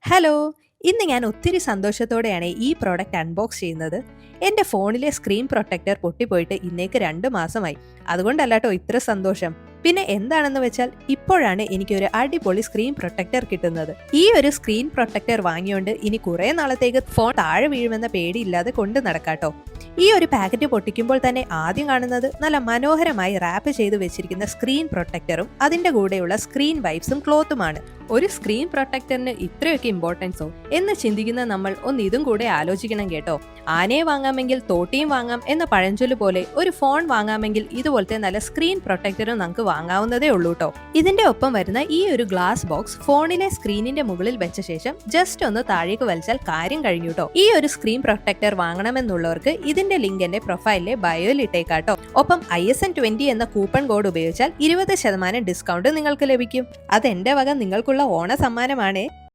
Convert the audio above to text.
Hello! ഇന്ന് ഞാൻ ഒത്തിരി സന്തോഷത്തോടെയാണ് ഈ പ്രോഡക്റ്റ് അൺബോക്സ് ചെയ്യുന്നത്. എൻ്റെ ഫോണിലെ സ്ക്രീൻ പ്രൊട്ടക്ടർ പൊട്ടിപ്പോയിട്ട് ഇന്നേക്ക് 2 മാസമായി. അതുകൊണ്ടല്ലാട്ടോ ഇത്ര സന്തോഷം. പിന്നെ എന്താണെന്ന് വെച്ചാൽ ഇപ്പോഴാണ് എനിക്കൊരു അടിപൊളി സ്ക്രീൻ പ്രൊട്ടക്ടർ കിട്ടുന്നത്. ഈ ഒരു സ്ക്രീൻ പ്രൊട്ടക്ടർ വാങ്ങിയോണ്ട് ഇനി കുറേ നാളത്തേക്ക് ഫോൺ താഴെ വീഴുമെന്ന പേടിയില്ലാതെ കൊണ്ട് നടക്കാട്ടോ. ഈ ഒരു പാക്കറ്റ് പൊട്ടിക്കുമ്പോൾ തന്നെ ആദ്യം കാണുന്നത് നല്ല മനോഹരമായി റാപ്പ് ചെയ്ത് വെച്ചിരിക്കുന്ന സ്ക്രീൻ പ്രൊട്ടക്ടറും അതിന്റെ കൂടെയുള്ള സ്ക്രീൻ വൈപ്സും ക്ലോത്തുമാണ്. ഒരു സ്ക്രീൻ പ്രൊട്ടക്ടറിന് ഇത്രയൊക്കെ ഇമ്പോർട്ടൻസോ എന്ന് ചിന്തിക്കുന്ന നമ്മൾ ഒന്ന് ഇതും കൂടെ ആലോചിക്കണം കേട്ടോ. ആനയെ വാങ്ങാമെങ്കിൽ തോട്ടിയും വാങ്ങാം എന്ന പഴഞ്ചൊല്ല് പോലെ ഒരു ഫോൺ വാങ്ങാമെങ്കിൽ ഇതുപോലത്തെ നല്ല സ്ക്രീൻ പ്രൊട്ടക്ടറും നമുക്ക് വാങ്ങാവുന്നതേ ഉള്ളൂ കേട്ടോ. ഇതിന്റെ ഒപ്പം വരുന്ന ഈ ഒരു ഗ്ലാസ് ബോക്സ് ഫോണിലെ സ്ക്രീനിന്റെ മുകളിൽ വെച്ച ശേഷം ജസ്റ്റ് ഒന്ന് താഴേക്ക് വലിച്ചാൽ കാര്യം കഴിഞ്ഞു കേട്ടോ. ഈ ഒരു സ്ക്രീൻ പ്രൊട്ടക്ടർ വാങ്ങണമെന്നുള്ളവർക്ക് ഇതിന്റെ ലിങ്ക് എന്റെ പ്രൊഫൈലിലെ ബയോയിൽ ഇട്ടേക്കാട്ടോ. ഒപ്പം ISN20 എന്ന കൂപ്പൺ കോഡ് ഉപയോഗിച്ചാൽ 20% ഡിസ്കൗണ്ട് നിങ്ങൾക്ക് ലഭിക്കും. അത് എന്റെ വക നിങ്ങൾക്കുള്ള ഓണ സമ്മാനമാണേ.